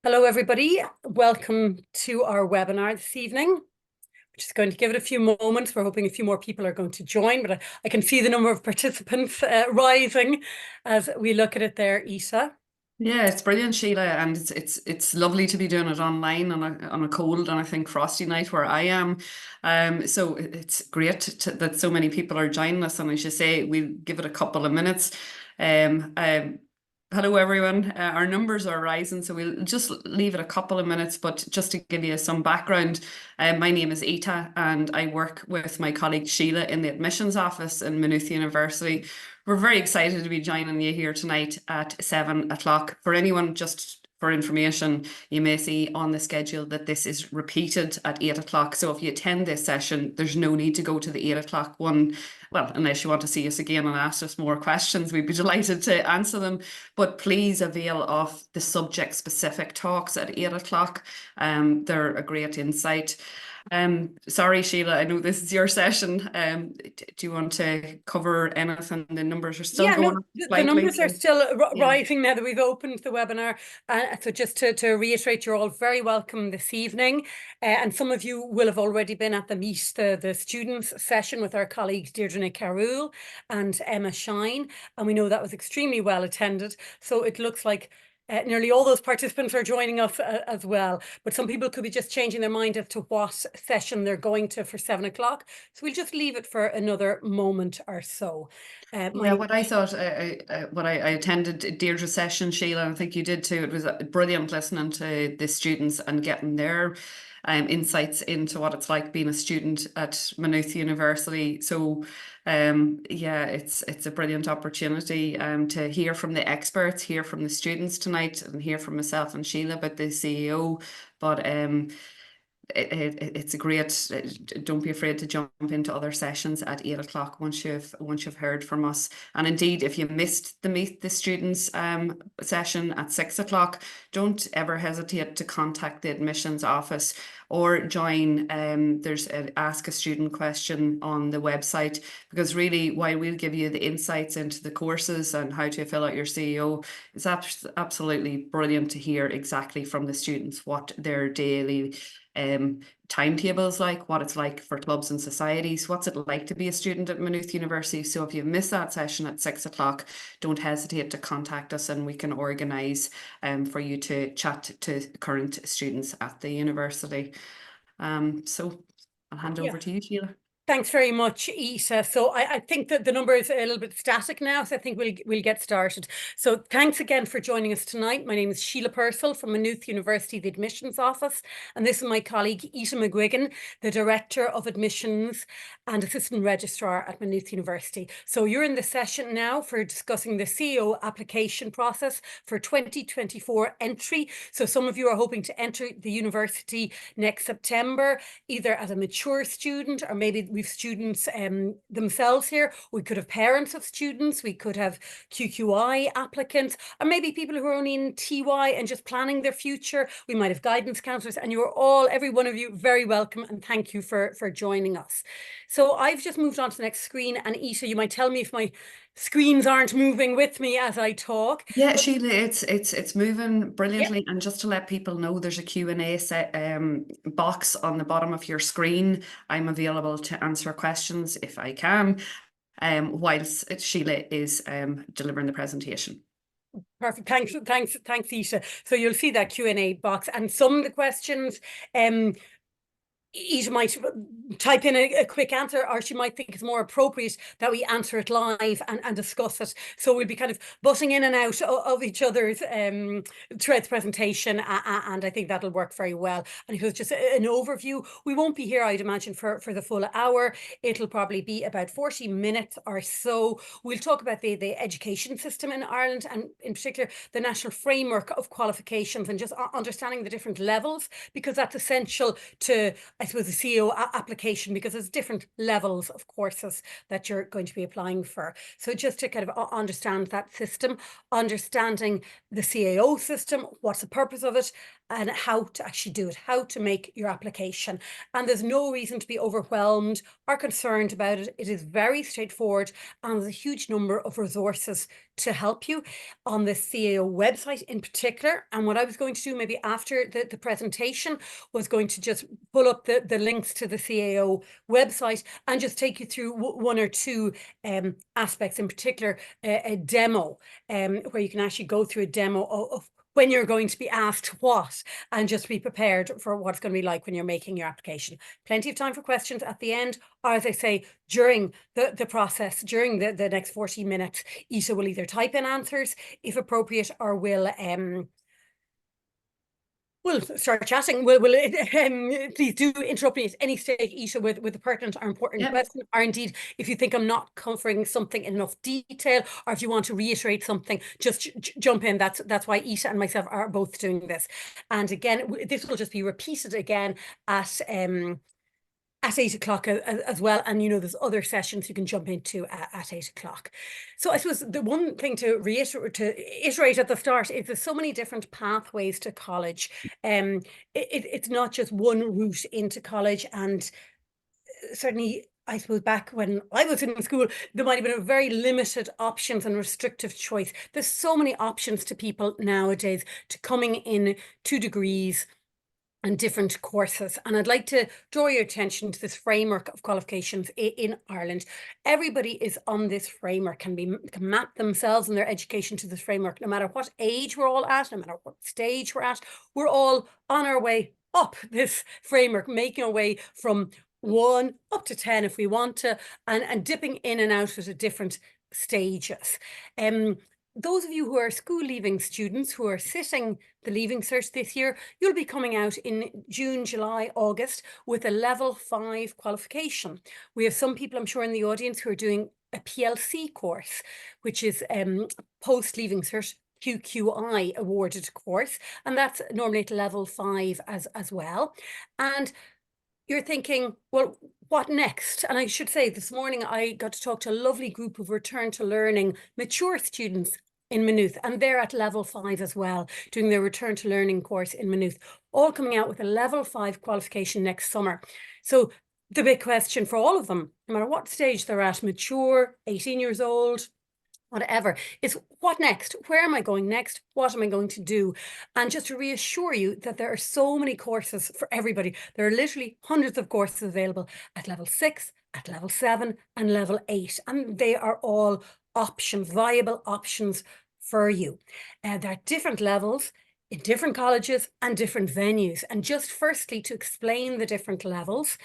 Hello, everybody. Welcome to our webinar this evening. We're just going to give it a few moments. We're hoping a few more people are going to join, but I can see the number of participants rising as we look at it there, Isa. Yeah, it's brilliant, Sheila, and it's lovely to be doing it online on a cold and I think frosty night where I am. So it's great that so many people are joining us, and as you say, we'll give it a couple of minutes. Um, um, Hello, everyone. Our numbers are rising, so we'll just leave it a couple of minutes. But just to give you some background, my name is Ita, and I work with my colleague Sheila in the admissions office in Maynooth University. We're very excited to be joining you here tonight at 7 o'clock. For anyone, just for information, you may see on the schedule that this is repeated at 8 o'clock. So if you attend this session, there's no need to go to the 8 o'clock one. Well, unless you want to see us again and ask us more questions, we'd be delighted to answer them. But please avail of the subject specific talks at 8 o'clock. They're a great insight. Sorry, Sheila, I know this is your session. Do you want to cover anything? The numbers are still going up The slightly. numbers are still Yeah. rising now that we've opened the webinar. So just to reiterate, you're all very welcome this evening. And some of you will have already been at the Meet the Students session with our colleagues Deirdre Carroll and Emma Shine. And we know that was extremely well attended. So it looks like nearly all those participants are joining us as well, but some people could be just changing their mind as to what session they're going to for 7 o'clock. So we'll just leave it for another moment or so. Yeah, what I thought, I attended Deirdre's session, Sheila, and I think you did too. It was brilliant listening to the students and getting their insights into what it's like being a student at Maynooth University. So, yeah, it's a brilliant opportunity to hear from the experts, hear from the students tonight, and hear from myself and Sheila about the CAO. But it's a great, don't be afraid to jump into other sessions at 8 o'clock once you've heard from us. And indeed, if you missed the Meet the Students session at 6 o'clock, don't ever hesitate to contact the admissions office or join. There's an Ask a Student question on the website, because really, while we'll give you the insights into the courses and how to fill out your CAO, it's absolutely brilliant to hear exactly from the students what their daily timetables like, what it's like for clubs and societies, what's it like to be a student at Maynooth University. So if you've missed that session at 6 o'clock, don't hesitate to contact us and we can organise for you to chat to current students at the university. So I'll hand over to you, Sheila. Thanks very much, Isa. So I think that the number is a little bit static now, so I think we'll get started. So thanks again for joining us tonight. My name is Sheila Purcell from Maynooth University, the Admissions Office, and this is my colleague Ita McGuigan, the Director of Admissions and Assistant Registrar at Maynooth University. So you're in the session now for discussing the CAO application process for 2024 entry. So some of you are hoping to enter the university next September, either as a mature student or maybe we've students themselves here. We could have parents of students. We could have QQI applicants, or maybe people who are only in TY and just planning their future. We might have guidance counselors, and you are all, every one of you, very welcome, and thank you for joining us. So I've just moved on to the next screen, and Ita, you might tell me if my screens aren't moving with me as I talk. Yeah, Sheila, it's moving brilliantly. And just to let people know, there's a Q&A box on the bottom of your screen. I'm available to answer questions if I can, whilst Sheila is delivering the presentation. Perfect. Thanks, Ita. So you'll see that Q&A box, and some of the questions, Ita might type in a quick answer, or she might think it's more appropriate that we answer it live and discuss it. So we'll be kind of butting in and out of each other's throughout the presentation, and I think that'll work very well. And it was just an overview. We won't be here, I'd imagine, for the full hour. It'll probably be about 40 minutes or so. We'll talk about the education system in Ireland, and in particular, the national framework of qualifications, and just understanding the different levels, because that's essential to, I suppose, the CAO application, because there's different levels of courses that you're going to be applying for. So just to kind of understand that system, understanding the CAO system, what's the purpose of it, and how to actually do it, how to make your application. And there's no reason to be overwhelmed or concerned about it. It is very straightforward, and there's a huge number of resources to help you on the CAO website in particular. And what I was going to do maybe after the presentation was going to just pull up the links to the CAO website and just take you through one or two aspects, in particular a demo where you can actually go through a demo of when you're going to be asked what, and just be prepared for what it's going to be like when you're making your application. Plenty of time for questions at the end, or as I say, during the process, during the next 40 minutes, Ita will either type in answers if appropriate, or will we'll start chatting. Please do interrupt me at any stage, Ita, with a pertinent or important question, or indeed, if you think I'm not covering something in enough detail, or if you want to reiterate something, just jump in. That's why Ita and myself are both doing this. And again, this will just be repeated again at 8 o'clock as well. And, there's other sessions you can jump into at 8 o'clock. So I suppose the one thing to iterate at the start is there's so many different pathways to college. It's not just one route into college. And certainly, I suppose back when I was in school, there might have been a very limited options and restrictive choice. There's so many options to people nowadays to coming in to degrees and different courses. And I'd like to draw your attention to this framework of qualifications in Ireland. Everybody is on this framework, can map themselves and their education to this framework, no matter what age we're all at, no matter what stage we're at. We're all on our way up this framework, making our way from 1 up to 10 if we want to, and dipping in and out at different stages. Those of you who are school leaving students who are sitting the Leaving Cert this year, you'll be coming out in June, July, August with a level 5 qualification. We have some people, I'm sure, in the audience who are doing a PLC course, which is post Leaving Cert QQI awarded course, and that's normally at level 5 as well. And you're thinking, well, what next? And I should say, this morning I got to talk to a lovely group of return to learning mature students in Maynooth, and they're at level 5 as well, doing their return to learning course in Maynooth, all coming out with a level 5 qualification next summer. So the big question for all of them, no matter what stage they're at, mature, 18 years old, whatever, is what next? Where am I going next? What am I going to do? And just to reassure you that there are so many courses for everybody. There are literally hundreds of courses available at level 6, at level 7, and level 8. And they are all options, viable options for you. There are different levels in different colleges and different venues. And just firstly, to explain the different levels,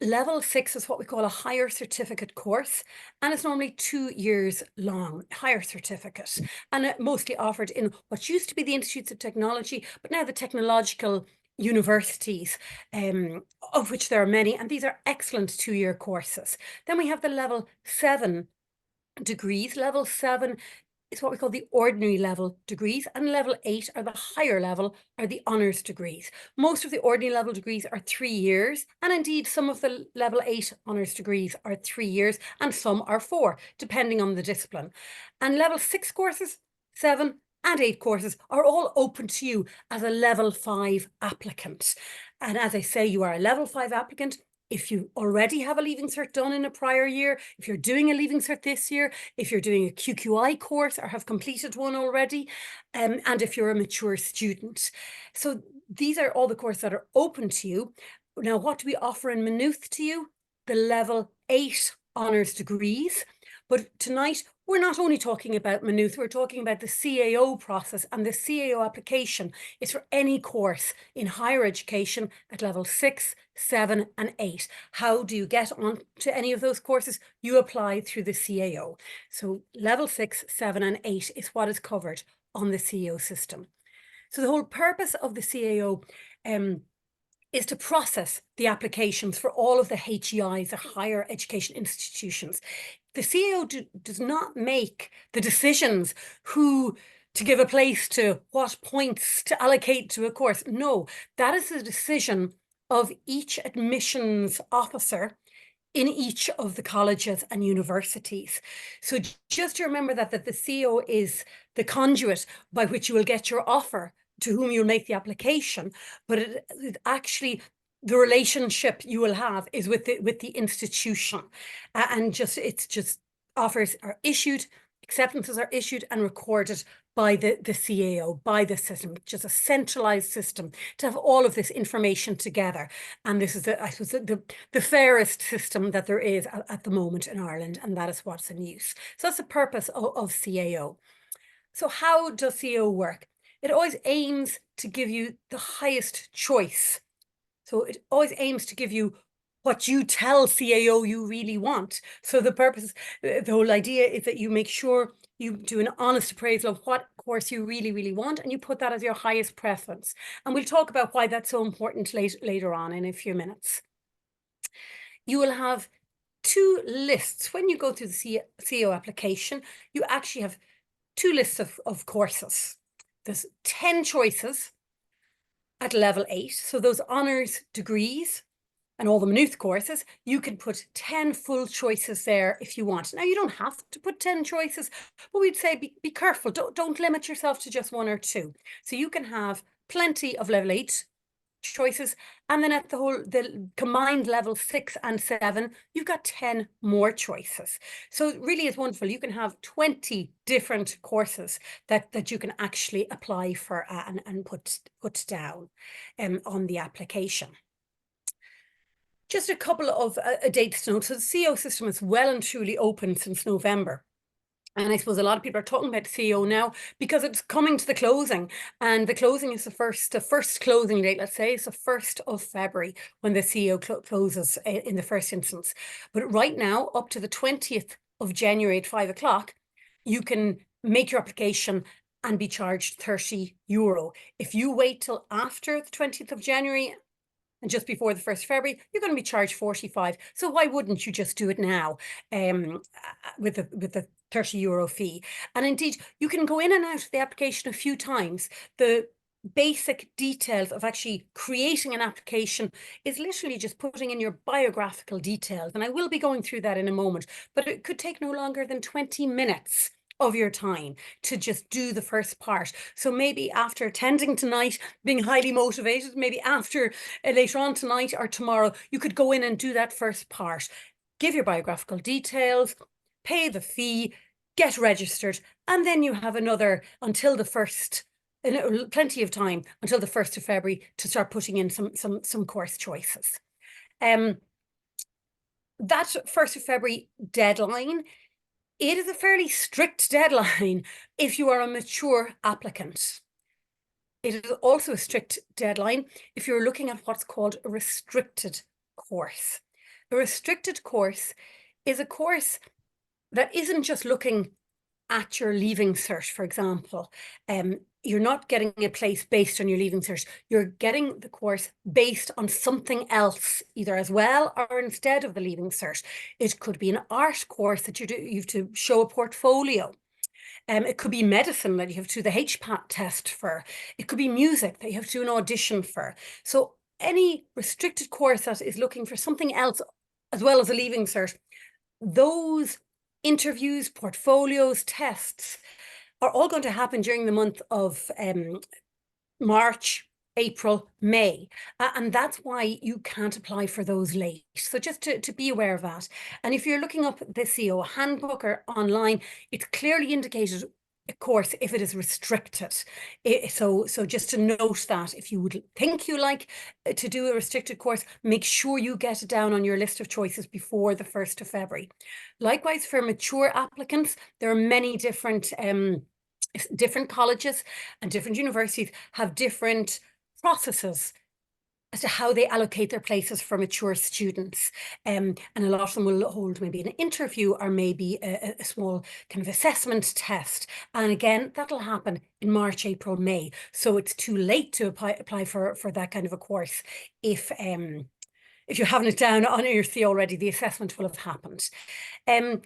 level 6 is what we call a higher certificate course, and it's normally 2 years long, higher certificate, and mostly offered in what used to be the Institutes of Technology, but now the technological universities, of which there are many, and these are excellent 2-year courses. Then we have the level 7 degrees. Level 7 is what we call the ordinary level degrees, and level 8 are the higher level, are the honours degrees. Most of the ordinary level degrees are 3 years, and indeed some of the level 8 honours degrees are 3 years, and some are 4, depending on the discipline. And level 6 courses, 7 and 8 courses are all open to you as a level 5 applicant. And as I say, you are a level 5 applicant if you already have a Leaving Cert done in a prior year, if you're doing a Leaving Cert this year, if you're doing a QQI course or have completed one already, and if you're a mature student. So these are all the courses that are open to you. Now, what do we offer in Maynooth to you? The level 8 honours degrees. But tonight, we're not only talking about Maynooth, we're talking about the CAO process, and the CAO application is for any course in higher education at level 6, 7 and 8. How do you get on to any of those courses? You apply through the CAO. So level 6, 7 and 8 is what is covered on the CAO system. So the whole purpose of the CAO is to process the applications for all of the HEIs, the higher education institutions. The CAO does not make the decisions who to give a place to, what points to allocate to a course. No, that is the decision of each admissions officer in each of the colleges and universities. So just to remember that the CAO is the conduit by which you will get your offer, to whom you'll make the application, but it actually, the relationship you will have is with the institution, and it's just offers are issued acceptances are issued and recorded by the CAO, by the system, which is a centralized system to have all of this information together. And this is, I suppose, the fairest system that there is at the moment in Ireland, and that is what's in use. So that's the purpose of CAO. So how does CAO work? It always aims to give you the highest choice. So it always aims to give you what you tell CAO you really want. So the whole idea is that you make sure you do an honest appraisal of what course you really, really want, and you put that as your highest preference. And we'll talk about why that's so important later on in a few minutes. You will have two lists. When you go through the CAO application, you actually have two lists of courses. There's 10 choices at level 8. So those honours degrees and all the Maynooth courses, you can put 10 full choices there if you want. Now, you don't have to put 10 choices, but we'd say be careful. Don't limit yourself to just 1 or 2. So you can have plenty of level 8 choices, and then at the combined level 6 and 7, you've got 10 more choices. So it really is wonderful. You can have 20 different courses that you can actually apply for and put down on the application. Just a couple of dates to note. So the CAO system is well and truly open since November. And I suppose a lot of people are talking about CAO now because it's coming to the closing, and the closing is the first closing date, let's say, is the 1st of February when the CAO closes in the first instance. But right now, up to the 20th of January at 5 o'clock, you can make your application and be charged €30. If you wait till after the 20th of January and just before the 1st of February, you're going to be charged 45. So why wouldn't you just do it now with the €30 fee? And indeed, you can go in and out of the application a few times. The basic details of actually creating an application is literally just putting in your biographical details. And I will be going through that in a moment, but it could take no longer than 20 minutes of your time to just do the first part. So maybe after attending tonight, being highly motivated, maybe after later on tonight or tomorrow, you could go in and do that first part, give your biographical details, pay the fee, get registered, and then you have another until the 1st, plenty of time until the 1st of February to start putting in some course choices. That 1st of February deadline, it is a fairly strict deadline if you are a mature applicant. It is also a strict deadline if you're looking at what's called a restricted course. A restricted course is a course that isn't just looking at your leaving cert, for example. You're not getting a place based on your leaving cert. You're getting the course based on something else, either as well or instead of the leaving cert. It could be an art course that you have to show a portfolio. It could be medicine that you have to do the HPAT test for. It could be music that you have to do an audition for. So any restricted course that is looking for something else as well as a leaving cert, those interviews, portfolios, tests are all going to happen during the month of March, April, May. And that's why you can't apply for those late. So just to be aware of that. And if you're looking up the CAO handbook or online, it's clearly indicated, of course, if it is restricted. So just to note that if you would think you like to do a restricted course, make sure you get it down on your list of choices before the 1st of February. Likewise, for mature applicants, there are many different colleges and different universities have different processes as to how they allocate their places for mature students. And a lot of them will hold maybe an interview or maybe a small kind of assessment test. And again, that'll happen in March, April, May. So it's too late to apply for that kind of a course. If you haven't it down on your CAO already, the assessment will have happened. If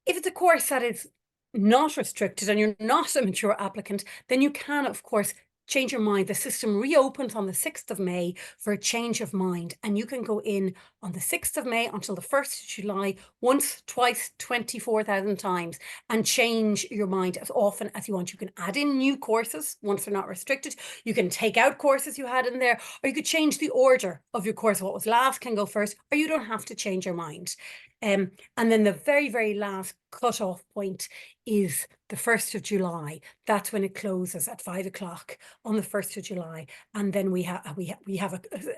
it's a course that is not restricted and you're not a mature applicant, then you can, of course, change your mind. The system reopens on the 6th of May for a change of mind, and you can go in on the 6th of May until the 1st of July, once, twice, 24,000 times, and change your mind as often as you want. You can add in new courses once they're not restricted. You can take out courses you had in there, or you could change the order of your course. What was last can go first, or you don't have to change your mind. And then the very, very last cut-off point is the 1st of July. That's when it closes at 5 o'clock on the 1st of July. And then we have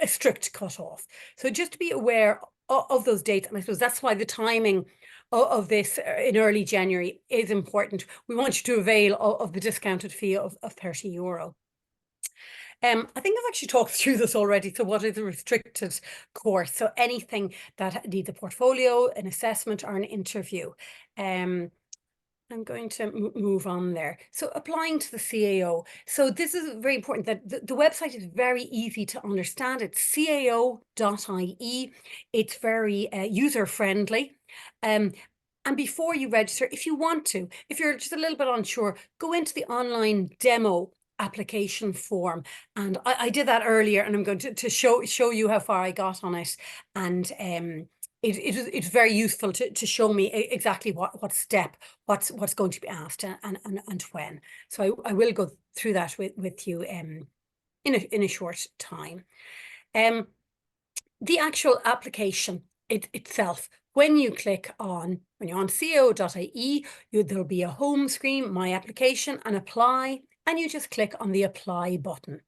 a strict cut-off. So just to be aware of those dates, and I suppose that's why the timing of this in early January is important. We want you to avail of the discounted fee of €30. I think I've actually talked through this already. So what is a restricted course? So anything that needs a portfolio, an assessment, or an interview. I'm going to move on there. So applying to the CAO. So this is very important that the website is very easy to understand. It's cao.ie. It's very user-friendly. And before you register, if you want to, if you're just a little bit unsure, go into the online demo application form. And I did that earlier, and I'm going to show you how far I got on it. And it's very useful to show me exactly what step, what's going to be asked and when. So I will go through that with you in a short time. The actual application itself, when you're on cao.ie, there'll be a home screen, my application, and apply, and you just click on the apply button,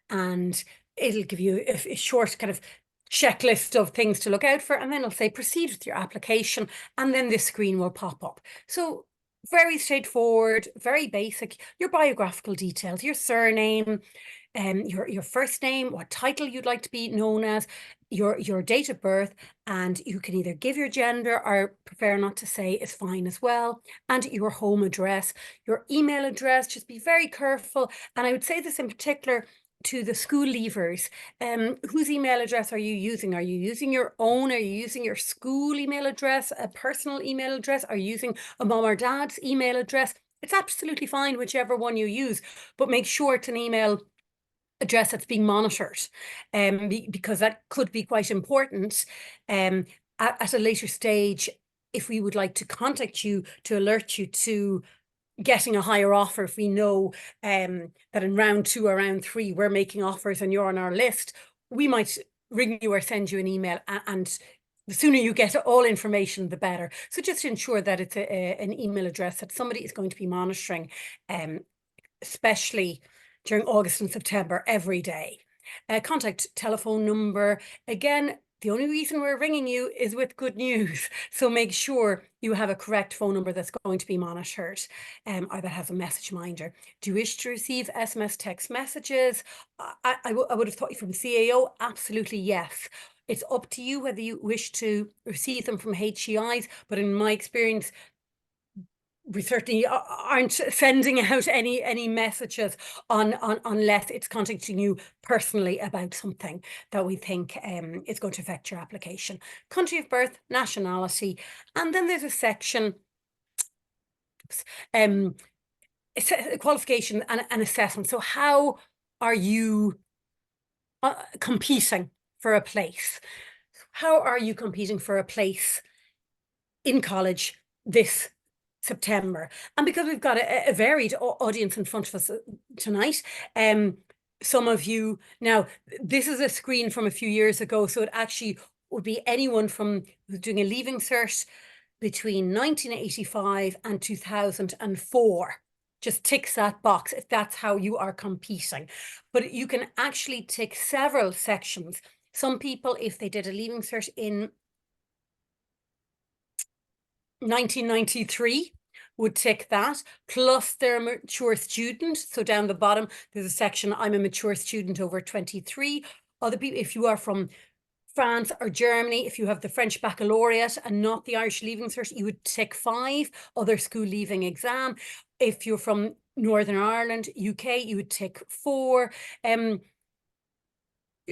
and it'll give you a short kind of checklist of things to look out for, and then it'll say proceed with your application, and then this screen will pop up. So very straightforward, very basic. Your biographical details, your surname, your first name, what title you'd like to be known as, your date of birth, and you can either give your gender or prefer not to say is fine as well, and your home address, your email address. Just be very careful, and I would say this in particular to the school leavers. Whose email address are you using? Are you using your own? Are you using your school email address, a personal email address? Are you using a mom or dad's email address? It's absolutely fine, whichever one you use, but make sure it's an email address that's being monitored, because that could be quite important at a later stage if we would like to contact you to alert you to getting a higher offer. If we know that in round 2 or round 3 we're making offers and you're on our list, we might ring you or send you an email, and the sooner you get all information, the better. So just ensure that it's an email address that somebody is going to be monitoring, especially during August and September, every day. Contact telephone number. Again, the only reason we're ringing you is with good news. So make sure you have a correct phone number that's going to be monitored, or that has a message minder. Do you wish to receive SMS text messages? I would have thought from CAO, absolutely yes. It's up to you whether you wish to receive them from HCIs, but in my experience, we certainly aren't sending out any messages unless it's contacting you personally about something that we think is going to affect your application. Country of birth, nationality, and then there's a section, qualification and assessment. So how are you competing for a place? How are you competing for a place in college this September? And because we've got a varied audience in front of us tonight, some of you, now this is a screen from a few years ago, so it actually would be anyone from who's doing a leaving cert between 1985 and 2004. Just ticks that box if that's how you are competing. But you can actually tick several sections. Some people, if they did a leaving cert in 1993, would tick that, plus they're a mature student. So down the bottom, there's a section, I'm a mature student over 23. Other people, if you are from France or Germany, if you have the French baccalaureate and not the Irish leaving cert, you would tick 5, other school leaving exam. If you're from Northern Ireland, UK, you would tick 4.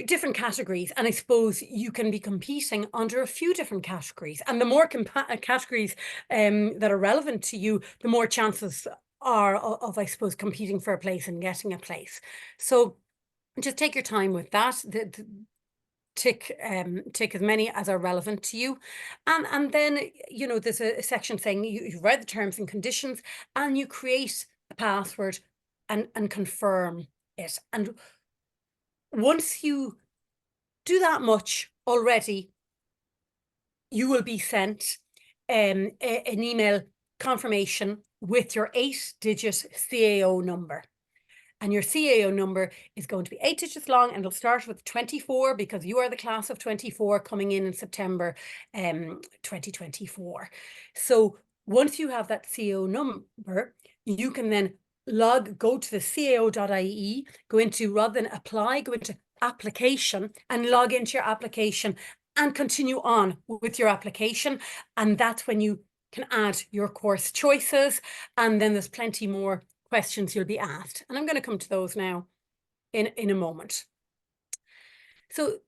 Different categories, and I suppose you can be competing under a few different categories, and the more categories that are relevant to you, the more chances are of I suppose competing for a place and getting a place. So just take your time with that. Tick as many as are relevant to you, and then there's a section saying you've read the terms and conditions, and you create a password and confirm it. And once you do that much already, you will be sent an email confirmation with your 8-digit CAO number. And your CAO number is going to be 8 digits long, and it'll start with 24 because you are the class of 24 coming in September 2024. So once you have that CAO number, you can then go to the cao.ie, go into, rather than apply, go into application and log into your application and continue on with your application. And that's when you can add your course choices. And then there's plenty more questions you'll be asked. And I'm going to come to those now in a moment. So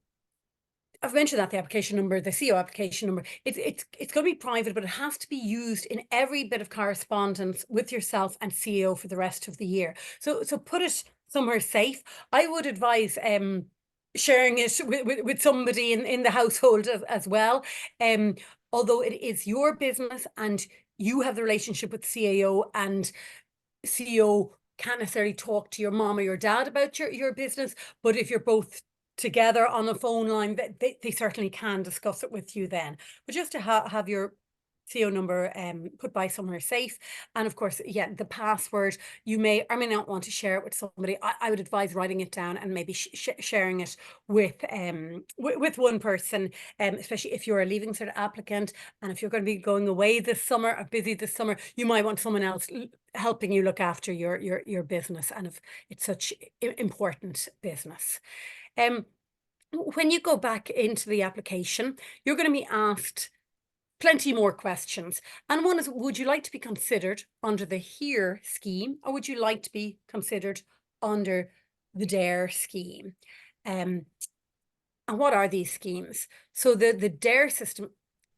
I've mentioned that the application number, the CAO application number, it's going to be private, but it has to be used in every bit of correspondence with yourself and CAO for the rest of the year. So put it somewhere safe. I would advise sharing it with somebody in the household as well. Although it is your business and you have the relationship with CAO, and CEO can't necessarily talk to your mom or your dad about your business, but if you're both together on a phone line, they certainly can discuss it with you then. But just to have your CEO number put by somewhere safe. And of course, yeah, the password, you may or may not want to share it with somebody. I would advise writing it down and maybe sharing it with one person, especially if you're a Leaving Cert applicant, and if you're going to be going away this summer or busy this summer, you might want someone else helping you look after your business, and if it's such important business. When you go back into the application, you're going to be asked plenty more questions. And one is, would you like to be considered under the HERE scheme, or would you like to be considered under the DARE scheme? And what are these schemes? So the DARE system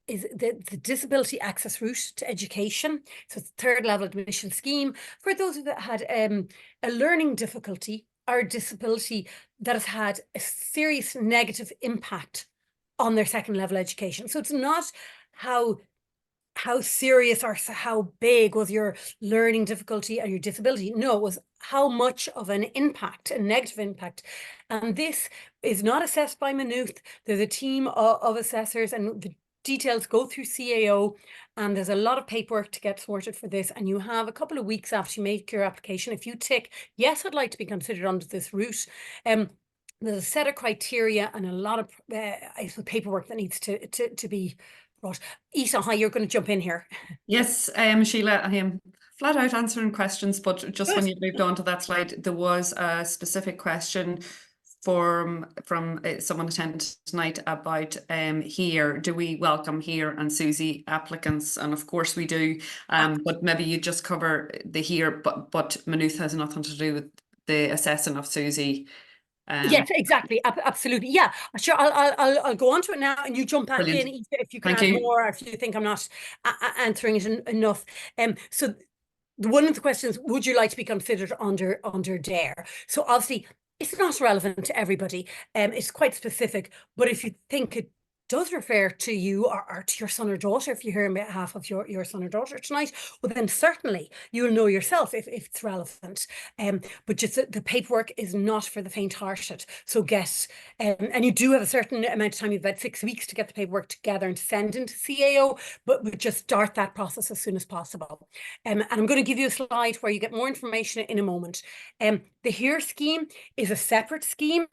is the Disability Access Route to Education. So it's a third level admission scheme for those that had a learning difficulty or a disability that has had a serious negative impact on their second level education. So it's not how serious or how big was your learning difficulty or your disability. No, it was how much of an impact, a negative impact. And this is not assessed by Maynooth. There's a team of assessors, and the details go through CAO, and there's a lot of paperwork to get sorted for this. And you have a couple of weeks after you make your application. If you tick, yes, I'd like to be considered under this route, there's a set of criteria and a lot of paperwork that needs to be brought. Isa, hi, you're going to jump in here. Yes, Sheila, I am flat out answering questions, but just when you moved on to that slide, there was a specific question from someone attending tonight about HERE. Do we welcome HERE and SUSI applicants? And of course we do, but maybe you just cover the HERE, but Maynooth has nothing to do with the assessing of SUSI. Yes, exactly. Absolutely. Yeah, sure. I'll go on to it now, and you jump back Brilliant. in if you can add more, or if you think I'm not answering it enough. So one of the questions, would you like to be considered under DARE? So obviously it's not relevant to everybody. It's quite specific, but if you think it does refer to you or to your son or daughter, if you're here on behalf of your son or daughter tonight, well, then certainly you'll know yourself if it's relevant. But just the paperwork is not for the faint-hearted. So and you do have a certain amount of time, you've about 6 weeks to get the paperwork together and to send into CAO, but just start that process as soon as possible. And I'm going to give you a slide where you get more information in a moment. The HERE scheme is a separate scheme.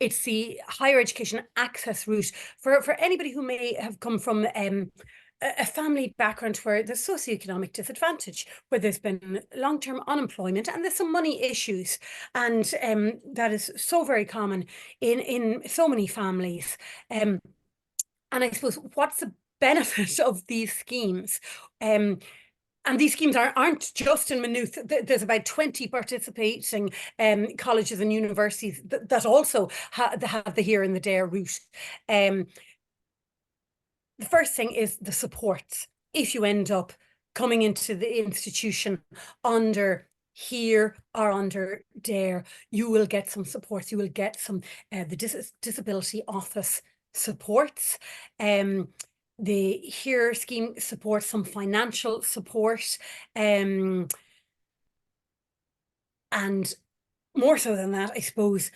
It's the higher education access route for anybody who may have come from a family background where there's socioeconomic disadvantage, where there's been long-term unemployment and there's some money issues. And that is so very common in so many families. And I suppose, what's the benefit of these schemes? And these schemes aren't just in Maynooth. There's about 20 participating colleges and universities that also have the HERE and the DARE route. The first thing is the supports. If you end up coming into the institution under HERE or under DARE, you will get some supports. You will get some the disability office supports. The HERE scheme supports some financial support, and more so than that, I suppose,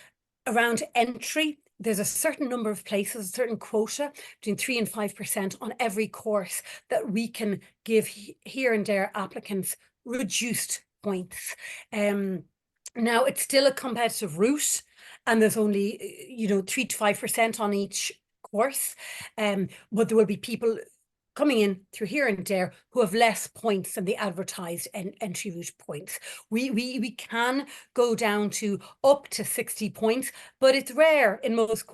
around entry. there's a certain number of places, a certain quota between 3 and 5% on every course that we can give here and there applicants reduced points. Now it's still a competitive route, and there's only 3 to 5% on each course, but there will be people coming in through here and there who have less points than the advertised entry route points. We can go down to up to 60 points, but it's rare in most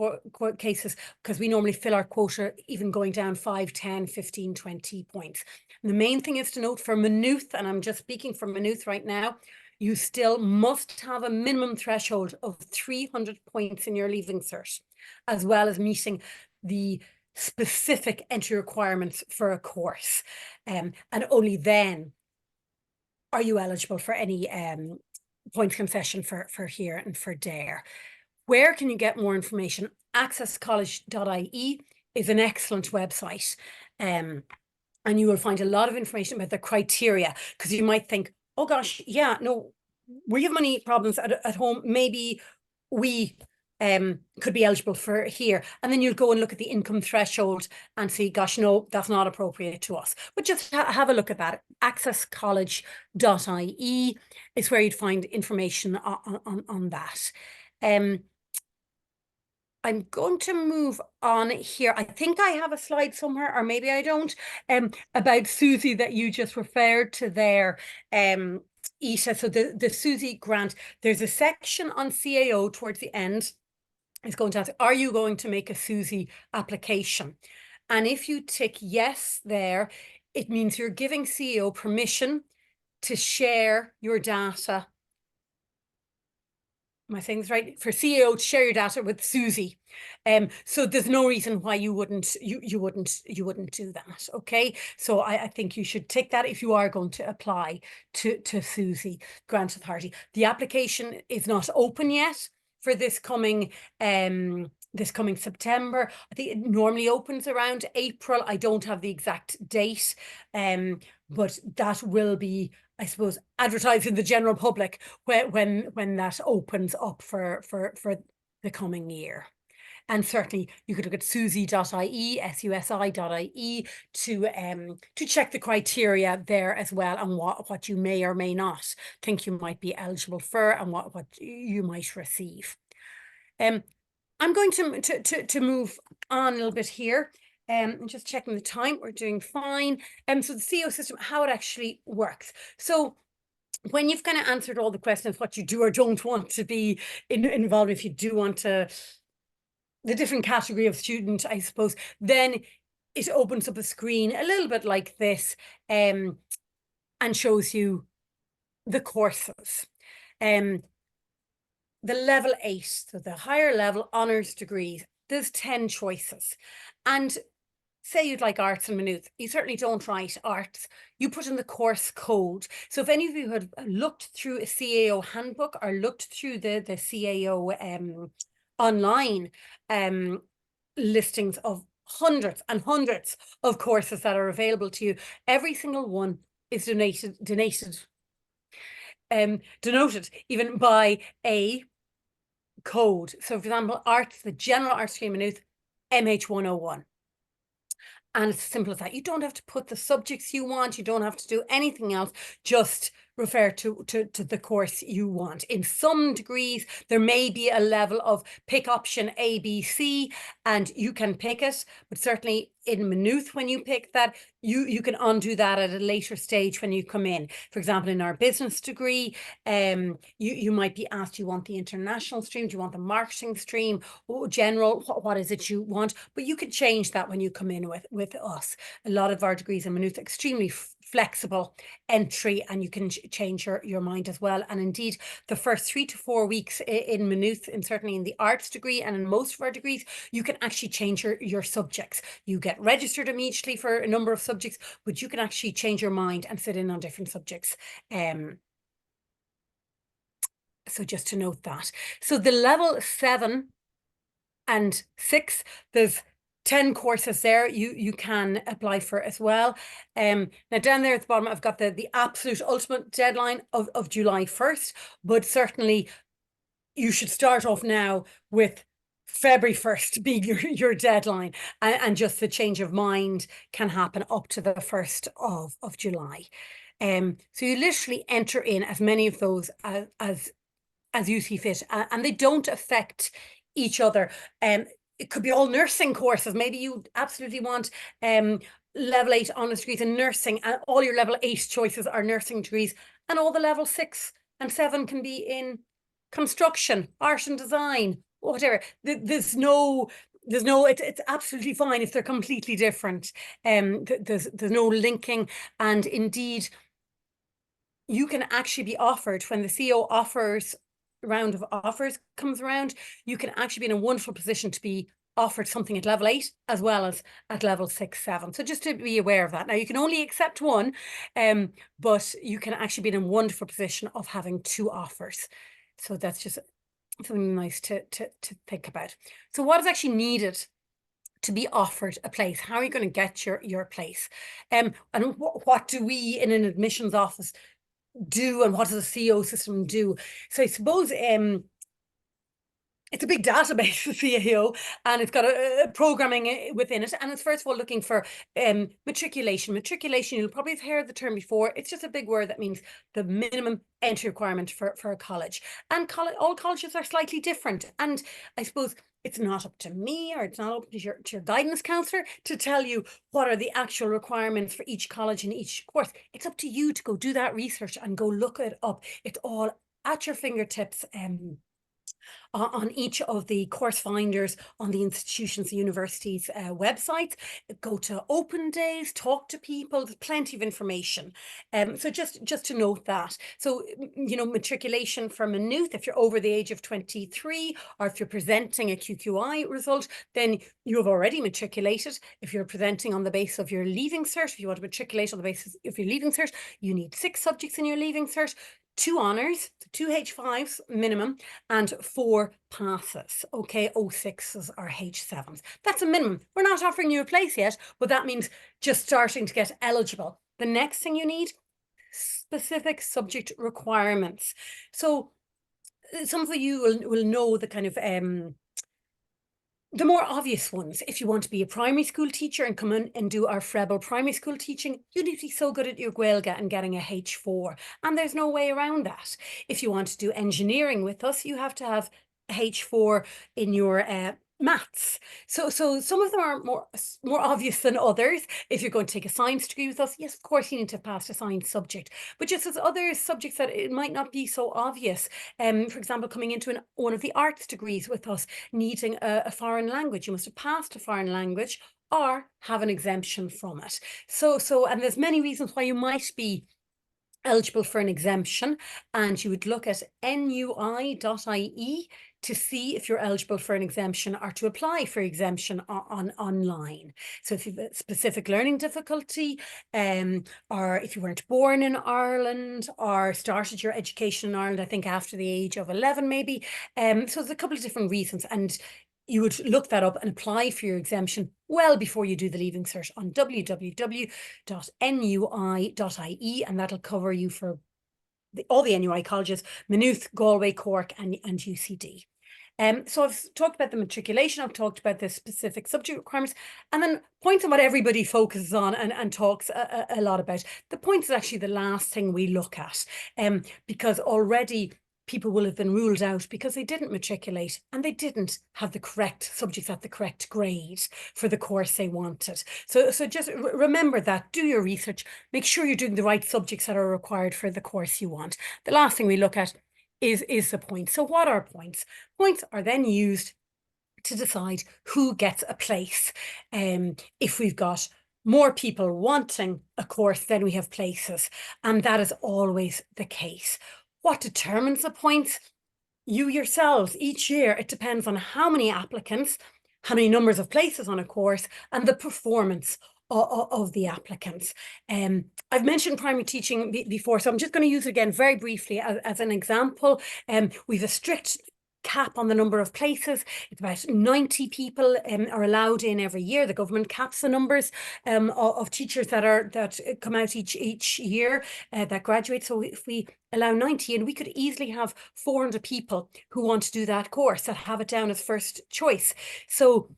cases, because we normally fill our quota even going down 5, 10, 15, 20 points. And the main thing is to note for Maynooth, and I'm just speaking for Maynooth right now, you still must have a minimum threshold of 300 points in your Leaving Cert, as well as meeting the specific entry requirements for a course. And only then are you eligible for any points concession for here and for there. Where can you get more information? accesscollege.ie is an excellent website. And you will find a lot of information about the criteria, because you might think, oh gosh, yeah, no, we have money problems at home. Maybe we could be eligible for here. And then you'll go and look at the income threshold and see, gosh, no, that's not appropriate to us. But just have a look at that. accesscollege.ie is where you'd find information on that. I'm going to move on here. I think I have a slide somewhere, or maybe I don't, about SUSI that you just referred to there, Ita. So the SUSI grant, there's a section on CAO towards the end. It's going to ask, are you going to make a SUSI application? And if you tick yes there, it means you're giving CAO permission to share your data. Am I saying this right? For CAO to share your data with SUSI. So there's no reason why you wouldn't do that. Okay. So I think you should tick that if you are going to apply to SUSI Grant Authority. The application is not open yet for this coming September. I think it normally opens around April. I don't have the exact date, but that will be, I suppose, advertised in the general public when that opens up for the coming year. And certainly you could look at susi.ie, susi.ie to check the criteria there as well, and what you may or may not think you might be eligible for, and what you might receive. I'm going to move on a little bit here. I'm just checking the time. We're doing fine. So the CAO system, how it actually works. So when you've kind of answered all the questions, what you do or don't want to be involved, if you do want to, the different category of student, I suppose, then it opens up a screen a little bit like this, and shows you the courses. The level 8, so the higher level honours degrees, there's 10 choices. And say you'd like arts and Maynooth, you certainly don't write arts, you put in the course code. So if any of you had looked through a CAO handbook or looked through the CAO online listings of hundreds and hundreds of courses that are available to you, every single one is denoted even by a code. So for example, arts, the general arts stream Maynooth, MH101. And it's as simple as that. You don't have to put the subjects you want. You don't have to do anything else. Just refer to the course you want. In some degrees, there may be a level of pick option A, B, C, and you can pick it. But certainly in Maynooth, when you pick that, you can undo that at a later stage when you come in. For example, in our business degree, you might be asked, do you want the international stream? Do you want the marketing stream? Or general, what is it you want? But you can change that when you come in with us. A lot of our degrees in Maynooth, extremely flexible entry, and you can change your mind as well. And indeed, the first 3 to 4 weeks in Maynooth, and certainly in the arts degree and in most of our degrees, you can actually change your subjects. You get registered immediately for a number of subjects, but you can actually change your mind and sit in on different subjects. So just to note that. So the level 7 and 6, there's 10 courses there you can apply for as well. Now down there at the bottom, I've got the absolute ultimate deadline of July 1st, but certainly you should start off now with February 1st be your deadline, and just the change of mind can happen up to the 1st of July. So you literally enter in as many of those as you see fit, and they don't affect each other. It could be all nursing courses. Maybe you absolutely want level 8 honours degrees in nursing, and all your level 8 choices are nursing degrees, and all the level 6 and 7 can be in construction, art and design, whatever. There's no, it's absolutely fine if they're completely different. There's no linking, and indeed you can actually be offered when the CAO round of offers comes around, you can actually be in a wonderful position to be offered something at level 8 as well as at level 6, 7. So just to be aware of that. Now you can only accept one, but you can actually be in a wonderful position of having 2 offers. So that's just something nice to think about. So what is actually needed to be offered a place? How are you going to get your place? And what do we in an admissions office do, and what does the CAO system do? So I suppose it's a big database, the CAO, and it's got a programming within it. And it's first of all looking for matriculation. Matriculation, you'll probably have heard the term before. It's just a big word that means the minimum entry requirement for a college. And all colleges are slightly different. And I suppose it's not up to me, or it's not up to your guidance counsellor to tell you what are the actual requirements for each college and each course. It's up to you to go do that research and go look it up. It's all at your fingertips. On each of the course finders on the institutions, the universities' websites. Go to open days, talk to people. There's plenty of information. So just to note that. So, matriculation for Maynooth, if you're over the age of 23, or if you're presenting a QQI result, then you have already matriculated. If you're presenting on the basis of your leaving cert, if you want to matriculate on the basis of your leaving cert, you need 6 subjects in your leaving cert, 2 honours, 2 H5s minimum, and 4 passes. Okay, O6s or H7s. That's a minimum. We're not offering you a place yet, but that means just starting to get eligible. The next thing you need, specific subject requirements. So some of you will know the kind of the more obvious ones. If you want to be a primary school teacher and come in and do our Frebel primary school teaching, you need to be so good at your Gaeilge and getting a H4. And there's no way around that. If you want to do engineering with us, you have to have a H4 in your maths. So some of them are more obvious than others. If you're going to take a science degree with us, yes, of course you need to have passed a science subject. But just as other subjects that it might not be so obvious, for example, coming into one of the arts degrees with us, needing a foreign language, you must have passed a foreign language or have an exemption from it. So and there's many reasons why you might be eligible for an exemption, and you would look at nui.ie to see if you're eligible for an exemption or to apply for exemption online. So if you've a specific learning difficulty, or if you weren't born in Ireland or started your education in Ireland, I think after the age of 11 maybe. So there's a couple of different reasons, and you would look that up and apply for your exemption well before you do the leaving cert on www.nui.ie, and that'll cover you for all the NUI colleges, Maynooth, Galway, Cork and UCD. So I've talked about the matriculation, I've talked about the specific subject requirements, and then points on what everybody focuses on and talks a lot about. The points is actually the last thing we look at, because already people will have been ruled out because they didn't matriculate and they didn't have the correct subjects at the correct grade for the course they wanted. So just remember that, do your research, make sure you're doing the right subjects that are required for the course you want. The last thing we look at is the points. So what are points? Points are then used to decide who gets a place. If we've got more people wanting a course than we have places, and that is always the case. What determines the points? You yourselves, each year, it depends on how many applicants, how many numbers of places on a course, and the performance of the applicants. I've mentioned primary teaching before, so I'm just going to use it again very briefly as an example. We've a strict cap on the number of places. It's about 90 people are allowed in every year. The government caps the numbers of teachers that come out each year that graduate. So if we allow 90, and we could easily have 400 people who want to do that course that have it down as first choice. So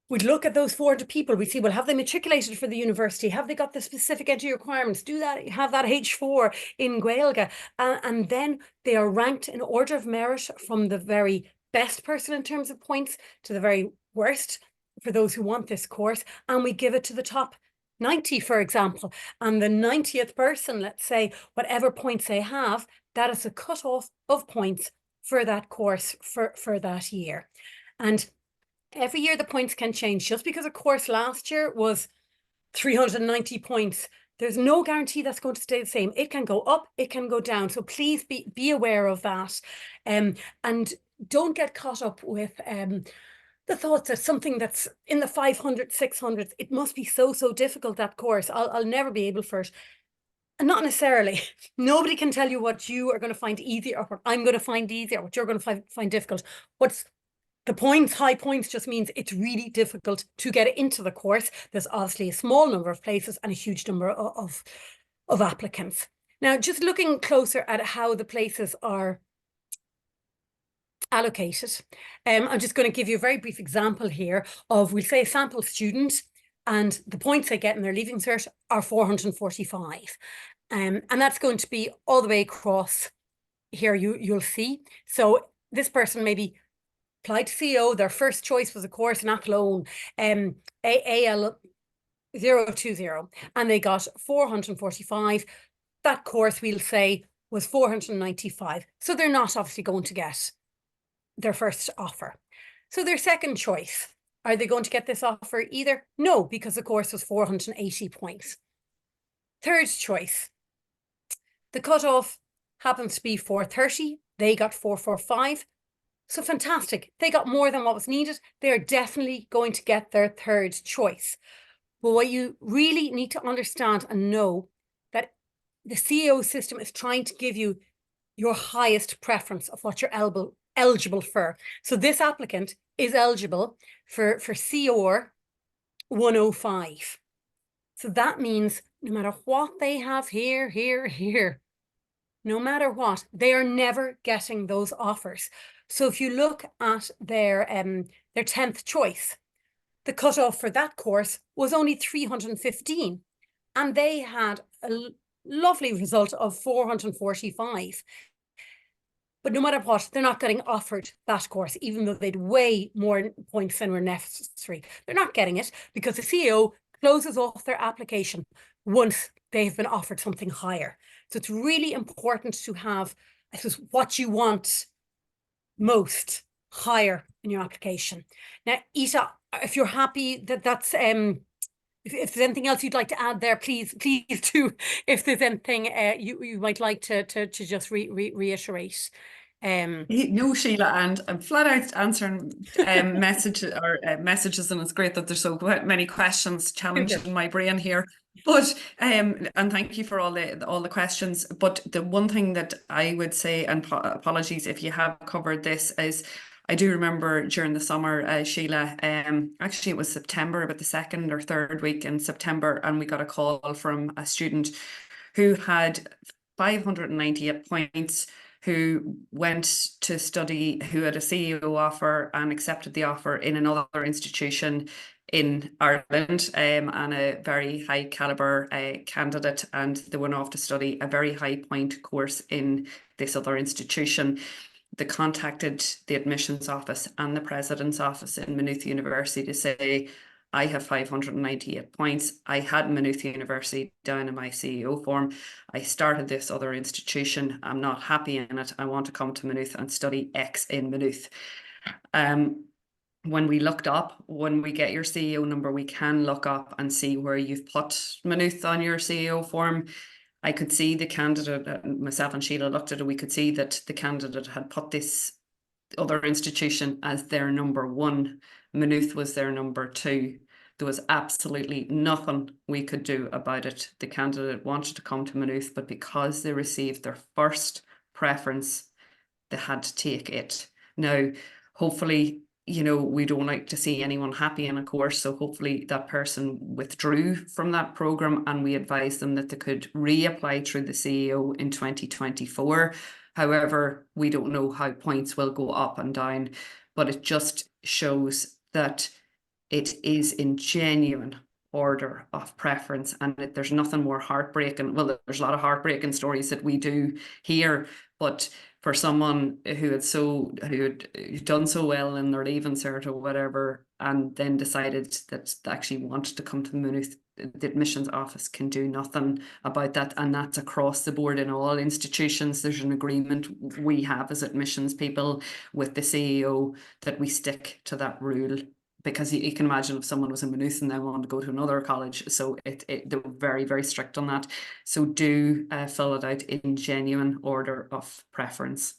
we'd look at those 400 people. We'd see, well, have they matriculated for the university? Have they got the specific entry requirements? Do that, have that H4 in Gaeilge. And then they are ranked in order of merit from the very best person in terms of points to the very worst for those who want this course. And we give it to the top 90, for example. And the 90th person, let's say, whatever points they have, that is a cutoff of points for that course for that year. And every year the points can change. Just because a course last year was 390 points, there's no guarantee that's going to stay the same. It can go up, it can go down. So please be aware of that. And don't get caught up with the thought that something that's in the 500, 600s, it must be so difficult, that course. I'll never be able for it. And not necessarily. Nobody can tell you what you are going to find easy or what I'm going to find easy or what you're going to find difficult. What's the points, high points, just means it's really difficult to get into the course. There's obviously a small number of places and a huge number of applicants. Now, just looking closer at how the places are allocated, I'm just going to give you a very brief example here of, we'll say, a sample student, and the points they get in their Leaving Cert are 445. And that's going to be all the way across here, you'll see. So this person maybe applied to CAO, their first choice was a course in Athlone, AL 020, and they got 445. That course, we'll say, was 495. So they're not obviously going to get their first offer. So their second choice, are they going to get this offer either? No, because the course was 480 points. Third choice, the cutoff happens to be 430. They got 445. So fantastic. They got more than what was needed. They are definitely going to get their third choice. But what you really need to understand and know, that the CAO system is trying to give you your highest preference of what you're eligible for. So this applicant is eligible for COR 105. So that means no matter what they have here, no matter what, they are never getting those offers. So if you look at their 10th choice, the cutoff for that course was only 315, and they had a lovely result of 445. But no matter what, they're not getting offered that course, even though they'd way more points than were necessary. They're not getting it because the CAO closes off their application once they've been offered something higher. So it's really important to have, I suppose, what you want most higher in your application. Now, Ita, if you're happy that's if there's anything else you'd like to add there, please do. If there's anything you might like to just reiterate. No, Sheila, and I'm flat out answering messages, and it's great that there's so many questions challenging my brain here. But and thank you for all the questions. But the one thing that I would say, and apologies if you have covered this, is I do remember during the summer, Sheila, actually it was September, about the second or third week in September, and we got a call from a student who had 598 points, who went to study, who had a CAO offer and accepted the offer in another institution in Ireland, and a very high caliber candidate, and they went off to study a very high point course in this other institution. They contacted the admissions office and the president's office in Maynooth University to say, I have 598 points. I had Maynooth University down in my CAO form. I started this other institution. I'm not happy in it. I want to come to Maynooth and study X in Maynooth. When we looked up, when we get your CAO number, we can look up and see where you've put Maynooth on your CAO form. I could see the candidate, myself and Sheila looked at it, we could see that the candidate had put this other institution as their number one. Maynooth was their number two. There was absolutely nothing we could do about it. The candidate wanted to come to Maynooth, but because they received their first preference, they had to take it. Now, hopefully, you know, we don't like to see anyone happy in a course. So hopefully that person withdrew from that program, and we advised them that they could reapply through the CAO in 2024. However, we don't know how points will go up and down, but it just shows that it is in genuine order of preference, and there's nothing more heartbreaking. Well, there's a lot of heartbreaking stories that we do hear, but for someone who had done so well in their leaving cert or whatever, and then decided that they actually wanted to come to the Maynooth, the admissions office can do nothing about that, and that's across the board in all institutions. There's an agreement we have as admissions people with the CEO that we stick to that rule, because you can imagine if someone was in Maynooth and then wanted to go to another college. So they were very, very strict on that. So do fill it out in genuine order of preference.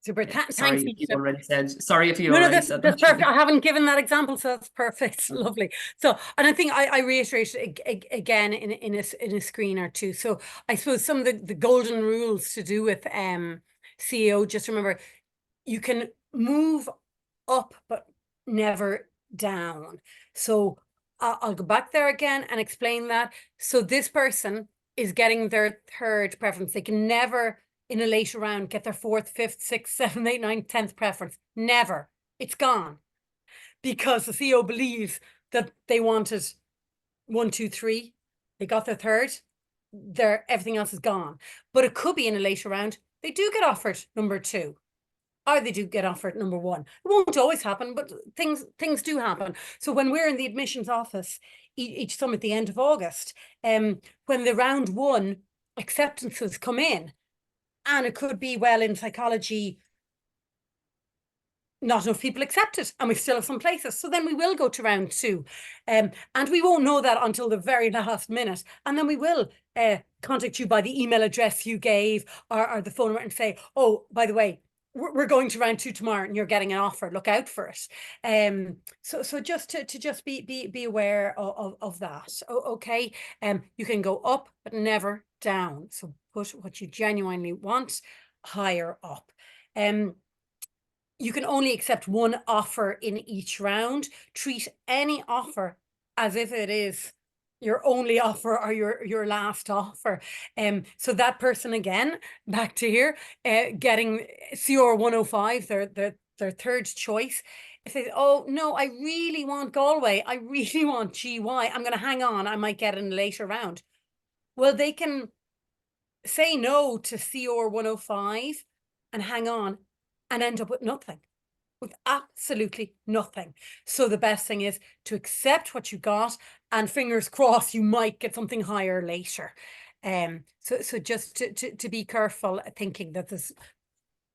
Super. Yeah. Thanks, Sorry if you Lisa. already said. Sorry if you No, already that's said that. perfect. I haven't given that example, so that's perfect. Lovely. So, and I think I reiterate again in a screen or two. So I suppose some of the golden rules to do with CEO, just remember, you can move up, but never down. So I'll go back there again and explain that. So this person is getting their third preference. They can never, in a later round, get their fourth, fifth, sixth, seventh, eighth, ninth, 10th preference. Never. It's gone. Because the CEO believes that they wanted 1, 2, 3. They got their third. Everything else is gone. But it could be in a later round, they do get offered number 2. Or they do get offered number 1. It won't always happen, but things do happen. So when we're in the admissions office each summer at the end of August, when the round 1 acceptances come in, and it could be, well, in psychology, not enough people accept it, and we still have some places. So then we will go to round 2. And we won't know that until the very last minute. And then we will contact you by the email address you gave, or the phone number, and say, oh, by the way, we're going to round 2 tomorrow and you're getting an offer. Look out for it. So just to just be aware of that. Okay. You can go up, but never down. So put what you genuinely want higher up. You can only accept 1 offer in each round. Treat any offer as if it is your only offer or your last offer. So that person, again, back to here, getting CR 105, their third choice. If they say, oh no, I really want Galway, I really want GY, I'm going to hang on, I might get in a later round. Well, they can say no to CR 105 and hang on and end up with nothing, with absolutely nothing. So the best thing is to accept what you got, and fingers crossed you might get something higher later. So just to be careful, thinking that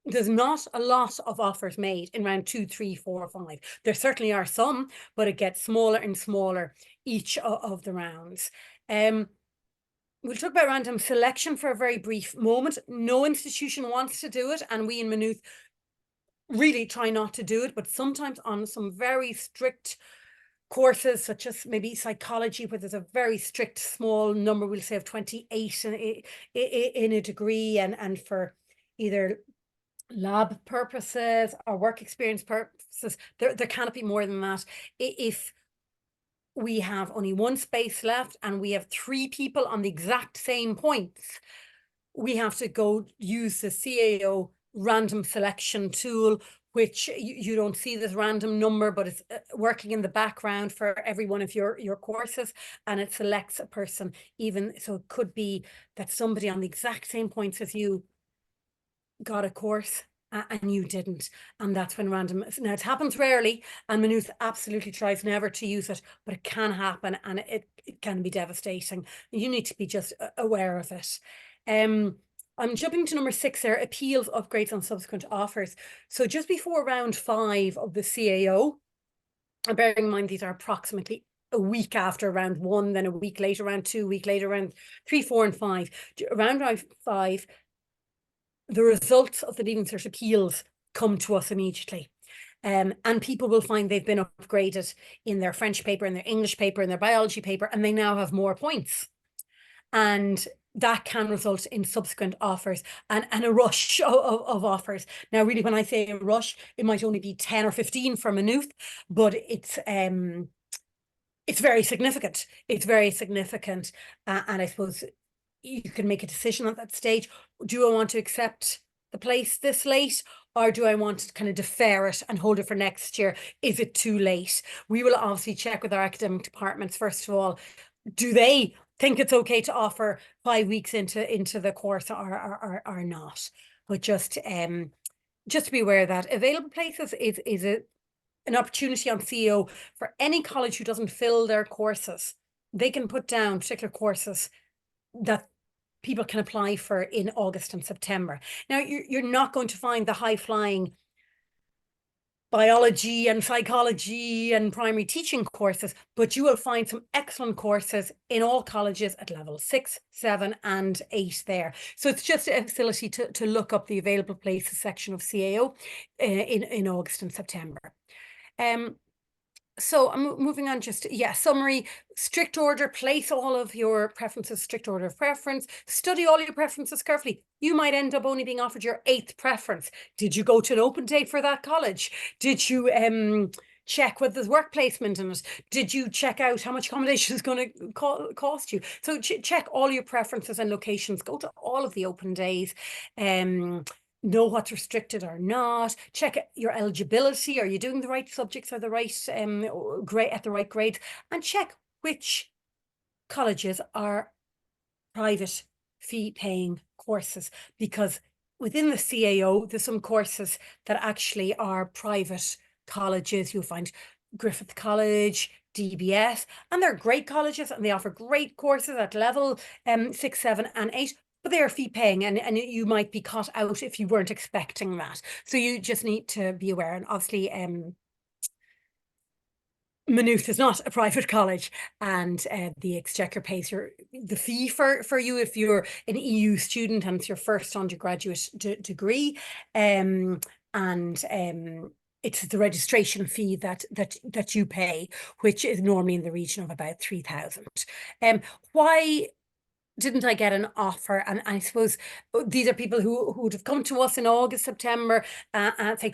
there's not a lot of offers made in round 2, 3, 4, 5. There certainly are some, but it gets smaller and smaller each of the rounds. We'll talk about random selection for a very brief moment. No institution wants to do it, and we in Maynooth really try not to do it, but sometimes on some very strict courses, such as maybe psychology, where there's a very strict small number, we'll say, of 28 in a degree, and for either lab purposes or work experience purposes, there cannot be more than that. If we have only 1 space left and we have 3 people on the exact same points, we have to go use the CAO random selection tool, which you don't see this random number, but it's working in the background for every one of your courses, and it selects a person. Even so, it could be that somebody on the exact same points as you got a course and you didn't, and that's when random. Now, it happens rarely, and Maynooth absolutely tries never to use it, but it can happen, and it can be devastating. You need to be just aware of it. I'm jumping to number 6 there, appeals, upgrades, and subsequent offers. So just before round 5 of the CAO, and bearing in mind these are approximately a week after round 1, then a week later round 2, a week later round 3, 4, and 5. Around round 5, the results of the Leaving Cert appeals come to us immediately. And people will find they've been upgraded in their French paper, in their English paper, in their biology paper, and they now have more points. and that can result in subsequent offers and a rush of offers. Now, really, when I say a rush, it might only be 10 or 15 for Maynooth, but it's very significant. It's very significant. And I suppose you can make a decision at that stage. Do I want to accept the place this late, or do I want to kind of defer it and hold it for next year? Is it too late? We will obviously check with our academic departments, first of all. Do they think it's okay to offer 5 weeks into the course or not? But just to be aware that available places is an opportunity on CAO for any college who doesn't fill their courses. They can put down particular courses that people can apply for in August and September. Now, you're not going to find the high-flying biology and psychology and primary teaching courses, but you will find some excellent courses in all colleges at level 6, 7 and 8 there. So it's just a facility to look up the available places section of CAO in August and September. So I'm moving on, just, summary, strict order, place all of your preferences, strict order of preference, study all your preferences carefully. You might end up only being offered your 8th preference. Did you go to an open day for that college? Did you check with the work placement in it? Did you check out how much accommodation is going to cost you? So check all your preferences and locations, go to all of the open days, know what's restricted or not, check your eligibility. Are you doing the right subjects or the right grade at the right grades? And check which colleges are private fee paying courses, because within the CAO, there's some courses that actually are private colleges. You'll find Griffith College, DBS, and they're great colleges and they offer great courses at level 6, 7 and 8. But they are fee paying, and you might be caught out if you weren't expecting that. So you just need to be aware. And obviously, Maynooth is not a private college, and the Exchequer pays the fee for you if you're an EU student and it's your first undergraduate degree. It's the registration fee that you pay, which is normally in the region of about 3,000. Why didn't I get an offer? And I suppose these are people who would have come to us in August, September, and say,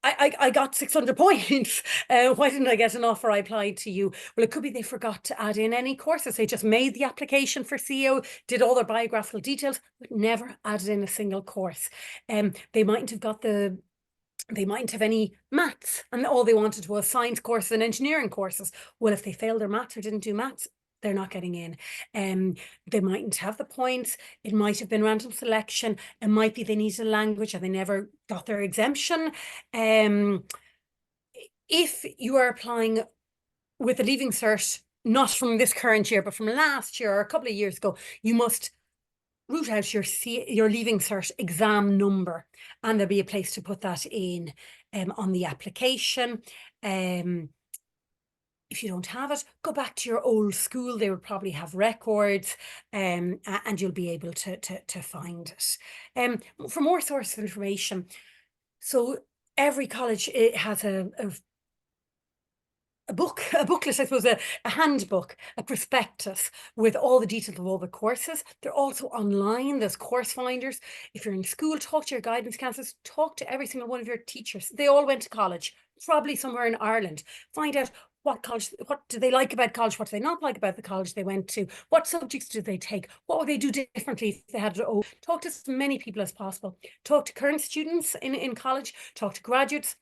I got 600 points. Why didn't I get an offer? I applied to you. Well, it could be they forgot to add in any courses. They just made the application for CAO, did all their biographical details, but never added in a single course. They mightn't have any maths, and all they wanted was science courses and engineering courses. Well, if they failed their maths or didn't do maths, they're not getting in. They mightn't have the points. It might have been random selection. It might be they needed a language and they never got their exemption. If you are applying with a Leaving Cert, not from this current year, but from last year or a couple of years ago, you must root out your Leaving Cert exam number, and there'll be a place to put that in on the application. If you don't have it, go back to your old school. They would probably have records, and you'll be able to find it. For more source of information, so every college has a booklet, I suppose, a handbook, a prospectus with all the details of all the courses. They're also online. There's course finders. If you're in school, talk to your guidance counselors, talk to every single one of your teachers. They all went to college, probably somewhere in Ireland. Find out what college, what do they like about college? What do they not like about the college they went to? What subjects did they take? What would they do differently if they had to talk to as many people as possible. Talk to current students in college, talk to graduates,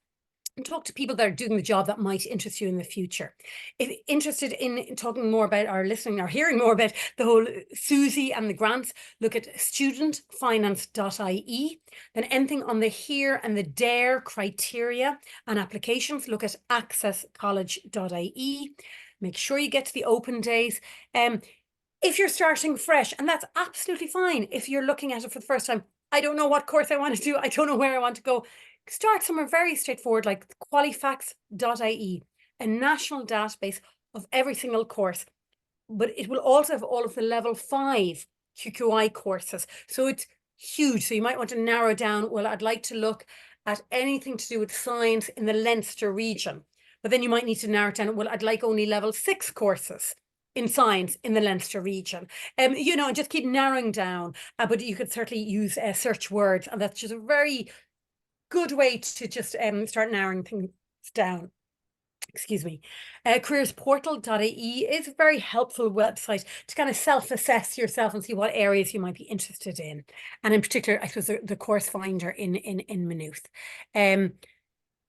and talk to people that are doing the job that might interest you in the future. If interested in talking more about or listening or hearing more about the whole SUSI and the grants, look at studentfinance.ie. Then anything on the here and the there criteria and applications, look at accesscollege.ie. Make sure you get to the open days. If you're starting fresh, and that's absolutely fine. If you're looking at it for the first time, I don't know what course I want to do. I don't know where I want to go. Start somewhere very straightforward like qualifax.ie, a national database of every single course, but it will also have all of the level 5 QQI courses. So it's huge. So you might want to narrow down, well, I'd like to look at anything to do with science in the Leinster region, but then you might need to narrow it down, well, I'd like only level 6 courses. in science in the Leinster region. You know, and just keep narrowing down, but you could certainly use search words, and that's just a very good way to just start narrowing things down. Excuse me. Careersportal.ie is a very helpful website to kind of self-assess yourself and see what areas you might be interested in. And in particular, I suppose the course finder in Maynooth.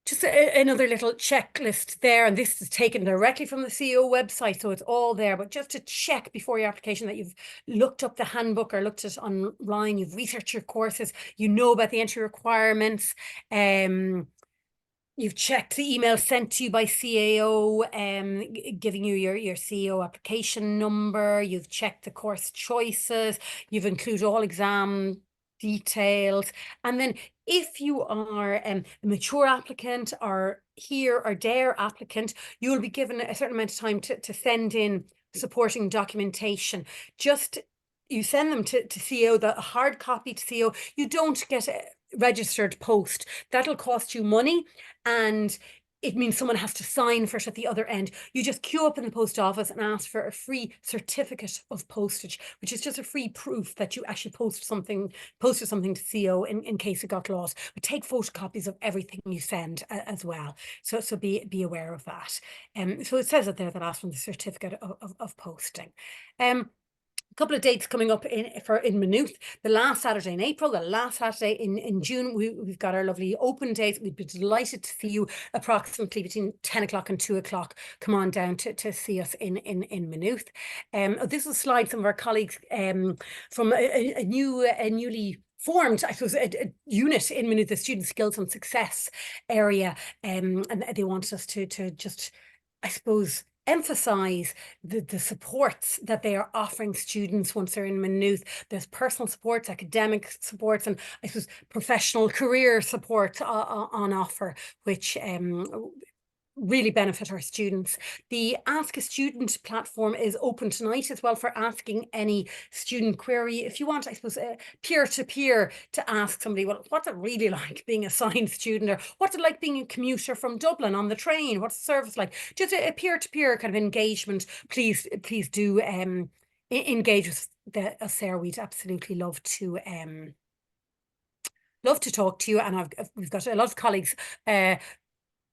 Just another little checklist there, and this is taken directly from the CAO website, so it's all there, but just to check before your application that you've looked up the handbook or looked at it online, you've researched your courses, you know about the entry requirements, you've checked the email sent to you by CAO, giving you your CAO application number, you've checked the course choices, you've included all exam details, and then if you are a mature applicant or here or there applicant, you will be given a certain amount of time to send in supporting documentation. Just you send them to CAO, the hard copy to CAO. You don't get a registered post. That'll cost you money, and it means someone has to sign for it at the other end. You just queue up in the post office and ask for a free certificate of postage, which is just a free proof that you actually posted something to CAO in case it got lost. But take photocopies of everything you send as well. So be aware of that. So it says it there that asks for the certificate of posting. Couple of dates coming up in Maynooth. The last Saturday in April, the last Saturday in June, we've got our lovely open days. We'd be delighted to see you approximately between 10 o'clock and 2 o'clock. Come on down to see us in Maynooth. This will slide some of our colleagues from a newly formed, I suppose, a unit in Maynooth, the Student Skills and Success area, and they want us to just, I suppose, emphasize the supports that they are offering students once they're in Maynooth. There's personal supports, academic supports, and I suppose professional career support on offer, which really benefit our students. The Ask a Student platform is open tonight as well for asking any student query. If you want, I suppose, peer-to-peer to ask somebody, well, what's it really like being a science student, or what's it like being a commuter from Dublin on the train? What's the service like? Just a peer-to-peer kind of engagement. Please do engage with us there. We'd absolutely love to talk to you, and we've got a lot of colleagues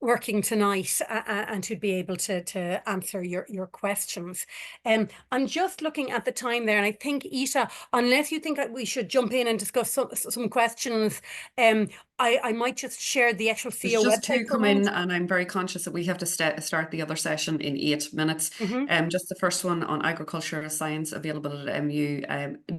working tonight and to be able to answer your questions. I'm just looking at the time there, and I think, Ita, unless you think that we should jump in and discuss some questions, I might just share the actual CAO website. There's just two come in, and I'm very conscious that we have to start the other session in 8 minutes. Just the first one on agricultural science available at MU.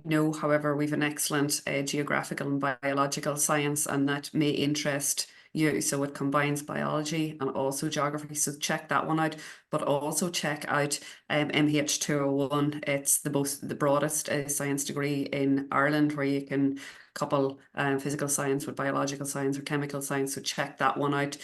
No, however, we've an excellent geographical and biological science, and that may interest you. So it combines biology and also geography. So check that one out, but also check out MH201. It's the broadest science degree in Ireland, where you can couple physical science with biological science or chemical science. So check that one out.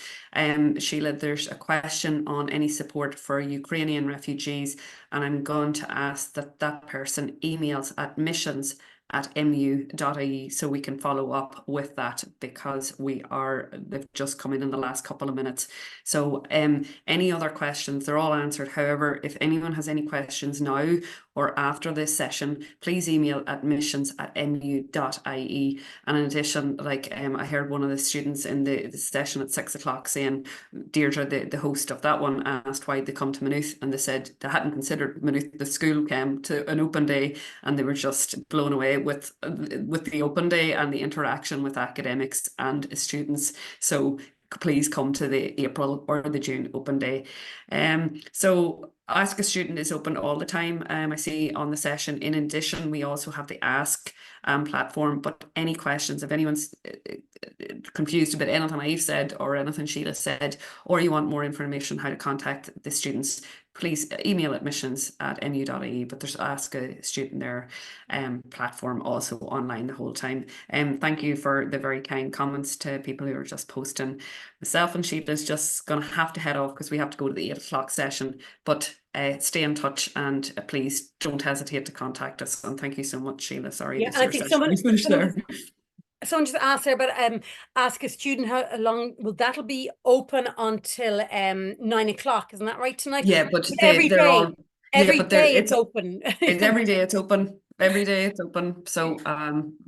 Sheila, there's a question on any support for Ukrainian refugees, and I'm going to ask that person emails admissions@mu.ie so we can follow up with that, because they've just come in the last couple of minutes. So any other questions, they're all answered. However, if anyone has any questions now or after this session, please email admissions@mu.ie. And in addition, like I heard one of the students in the session at 6 o'clock saying, Deirdre, the host of that one, asked why they come to Maynooth, and they said they hadn't considered Maynooth. The school came to an open day and they were just blown away with the open day and the interaction with academics and students. So please come to the April or the June open day. So Ask a Student is open all the time. I see on the session. In addition, we also have the Ask platform. But any questions, if anyone's confused about anything I've said or anything Sheila said, or you want more information how to contact the students, please email admissions@mu.ie. But there's Ask a Student there platform also online the whole time. Thank you for the very kind comments to people who are just posting. Myself and Sheila's just going to have to head off because we have to go to the 8 o'clock session. But stay in touch, and please don't hesitate to contact us. And thank you so much, Sheila. Sorry, yeah, and I think someone just asked there, but Ask a Student, how long that'll be open until 9 o'clock? Isn't that right tonight? Yeah, but every they're day. all Yeah, Every but there day it's it's open. every day it's open. Every day it's open. So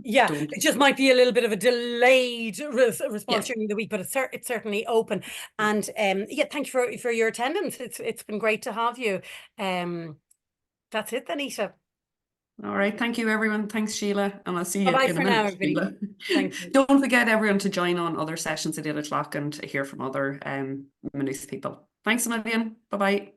Yeah, don't. it just might be a little bit of a delayed response Yeah. during the week, but it's certainly open. And yeah, thank you for your attendance. It's been great to have you. That's it, then, Ita. All right. Thank you, everyone. Thanks, Sheila. And I'll see Bye you bye in a for now, minute, everybody. Sheila. Thank you. Don't forget, everyone, to join on other sessions at 8 o'clock and to hear from other Maynooth people. Thanks a million. Bye bye.